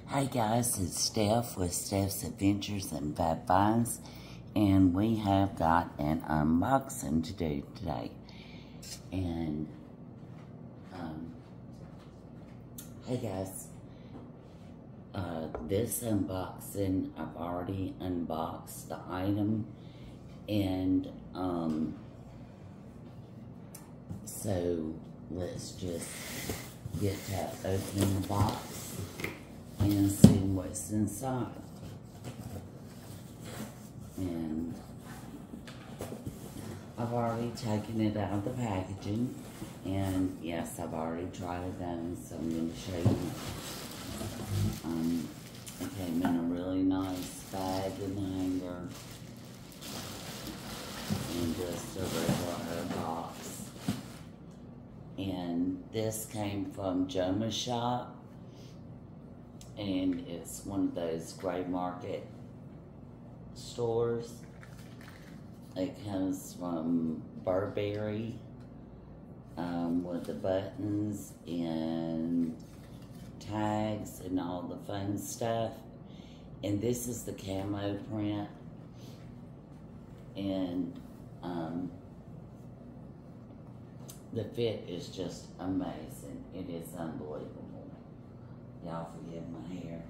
Hey guys, it's Steph with Steph's Adventures and Fab Finds, and we have got an unboxing to do today. And hey guys, this unboxing, I've already unboxed the item, and so let's just get to opening the box and see what's inside. And I've already taken it out of the packaging, and yes, I've already tried it on, so I'm going to show you. It came in a really nice bag and hanger, and just a regular box. And this came from Jomashop, and it's one of those gray market stores. It comes from Burberry with the buttons and tags and all the fun stuff. And this is the camo print, and the fit is just amazing. It is unbelievable. Y'all forgive my hair.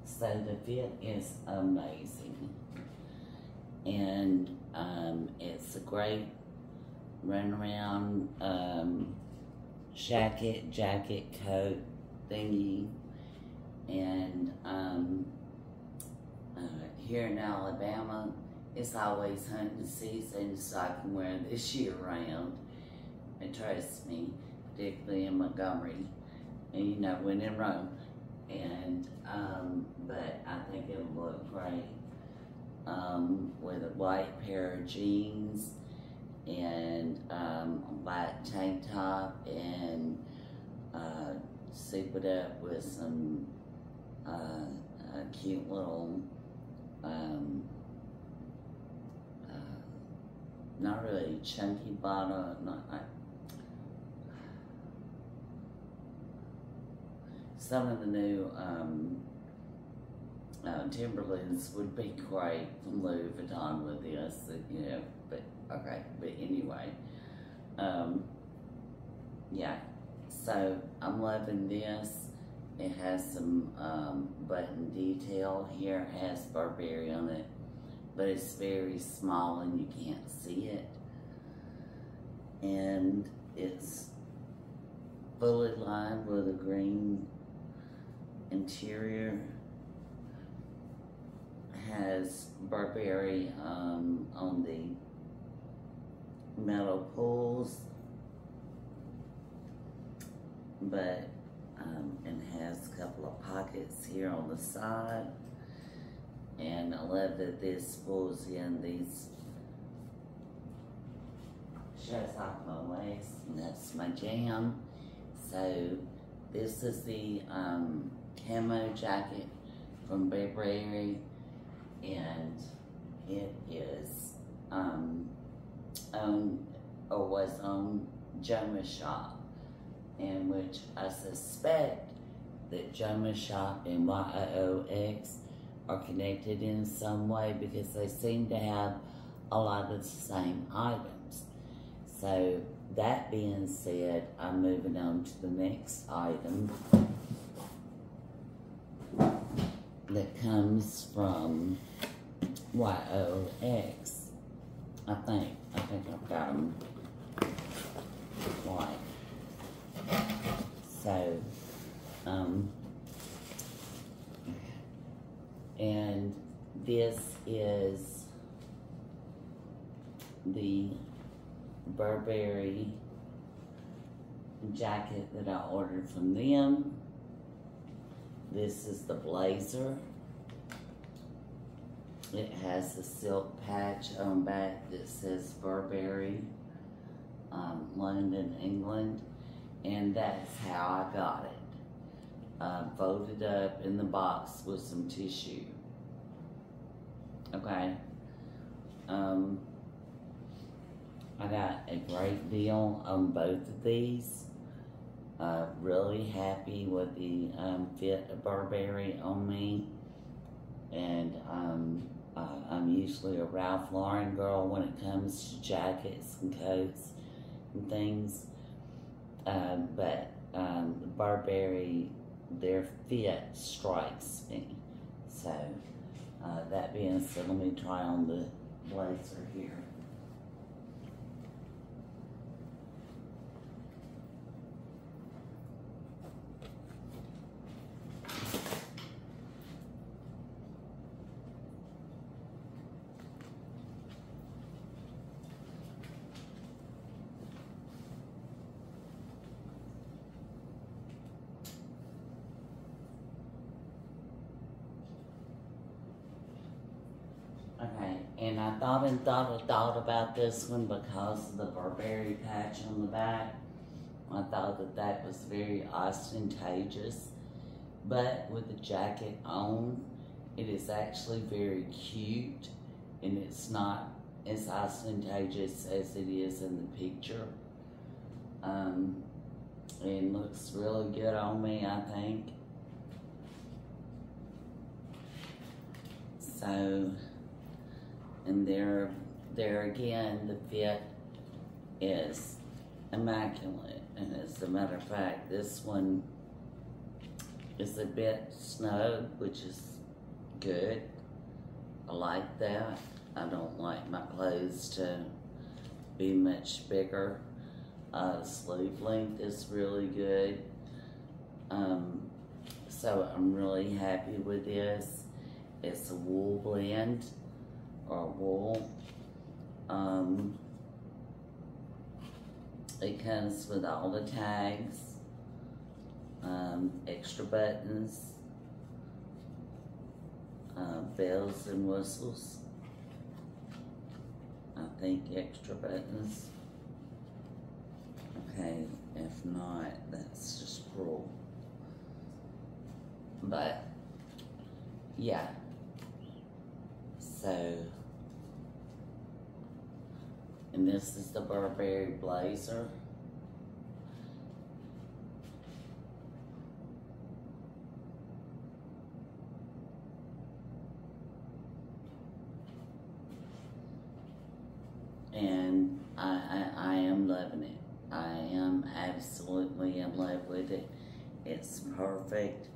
So the fit is amazing. And it's a great runaround jacket, coat thingy. And here in Alabama, it's always hunting season, so I can wear this year round. And trust me, particularly in Montgomery, and you know, when in Rome. And but I think it'll look great with a white pair of jeans and a white tank top, and soup it up with some cute little not really chunky bottom, not like some of the new Timberlands would be great from Louis Vuitton with this, you know, but okay, but anyway, yeah, so I'm loving this. It has some button detail here. It has Burberry on it, but it's very small and you can't see it. And it's fully lined with a green interior. Has Burberry on the metal pulls, but and has a couple of pockets here on the side. And I love that this pulls in these, shows off my waist, and that's my jam. So this is the camo jacket from Burberry, and it is was on Jomashop, and which I suspect that Jomashop and YOOX are connected in some way, because they seem to have a lot of the same items. So that being said, I'm moving on to the next item that comes from YOOX. I think I've got them white. So, and this is the Burberry jacket that I ordered from them. This is the blazer. It has a silk patch on back that says Burberry, London, England, and that's how I got it. Folded up in the box with some tissue. Okay. I got a great deal on both of these. Really happy with the fit of Burberry on me. And I'm usually a Ralph Lauren girl when it comes to jackets and coats and things. But Burberry, their fit strikes me. So, that being said, let me try on the blazer here. Okay, and I thought about this one because of the Burberry patch on the back. I thought that that was very ostentatious, but with the jacket on, it is actually very cute, and it's not as ostentatious as it is in the picture. It looks really good on me, I think. So, and there again, the fit is immaculate. And as a matter of fact, this one is a bit snug, which is good. I like that. I don't like my clothes to be much bigger. The sleeve length is really good. So I'm really happy with this. It's a wool blend, or wool. It comes with all the tags, extra buttons, bells and whistles. I think extra buttons. Okay, if not, that's just cruel. But, yeah. So, and this is the Burberry blazer. And I am loving it. I am absolutely in love with it. It's perfect.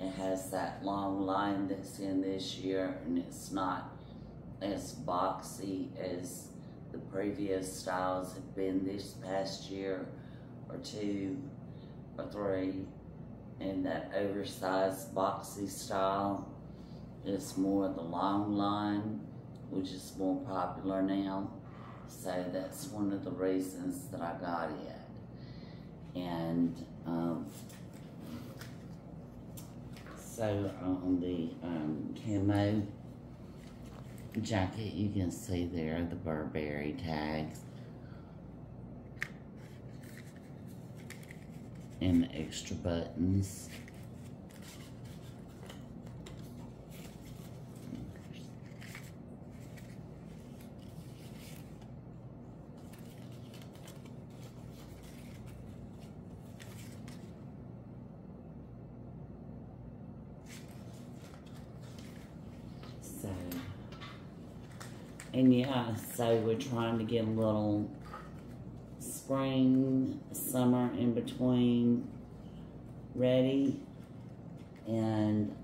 It has that long line that's in this year, and it's not as boxy as the previous styles have been this past year or two or three. And that oversized boxy style is more the long line, which is more popular now. So that's one of the reasons that I got it. And so on the camo jacket, you can see there the Burberry tags and the extra buttons. And yeah, so we're trying to get a little spring, summer in between ready, and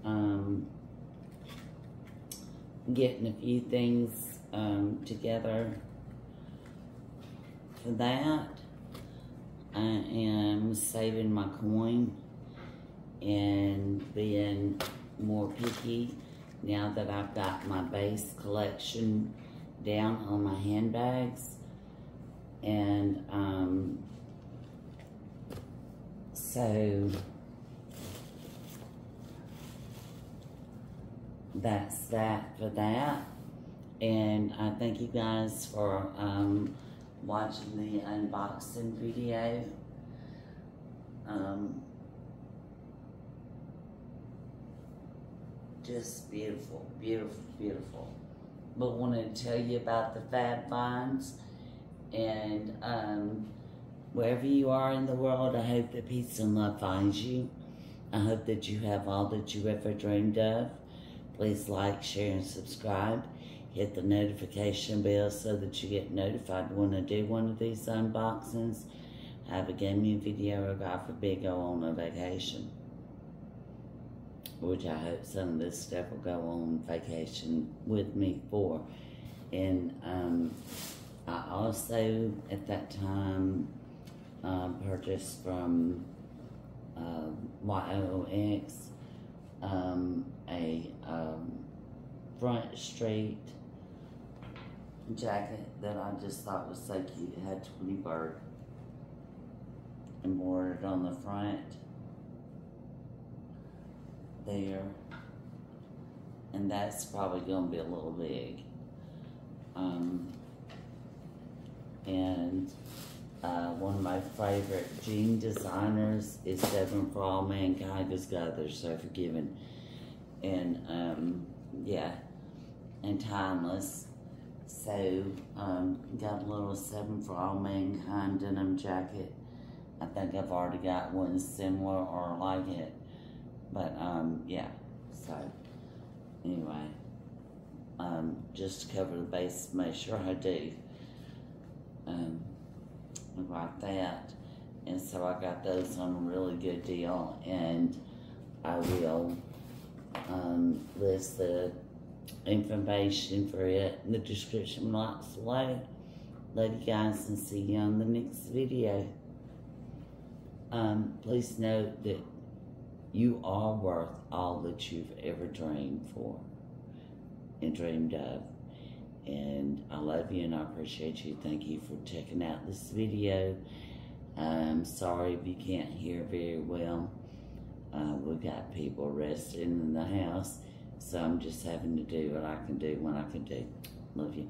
getting a few things together for that. I am saving my coin and being more picky now that I've got my base collection down on my handbags. And so that's that for that. And I thank you guys for watching the unboxing video. just beautiful, beautiful, beautiful. But wanted to tell you about the Fab Finds, and wherever you are in the world, I hope that peace and love finds you. I hope that you have all that you ever dreamed of. Please like, share, and subscribe. Hit the notification bell so that you get notified when I do one of these unboxings. I have a gaming videographer Big O on a vacation, which I hope some of this stuff will go on vacation with me for. And I also, at that time, purchased from YOOX a front Street jacket that I just thought was so cute. It had Tweety Bird embroidered on the front there, and that's probably going to be a little big. One of my favorite jean designers is SFAMK, because God, they're so forgiving, and yeah, and timeless. So got a little SFAMK denim jacket. I think I've already got one similar or like it. But, yeah, so, anyway, just to cover the base, make sure I do, like that, and so I got those on a really good deal, and I will, list the information for it in the description box below. Love you guys, and see you on the next video. Please note that you are worth all that you've ever dreamed for and dreamed of. And I love you and I appreciate you. Thank you for checking out this video. I'm sorry if you can't hear very well. We've got people resting in the house, so I'm just having to do what I can do when I can do. Love you.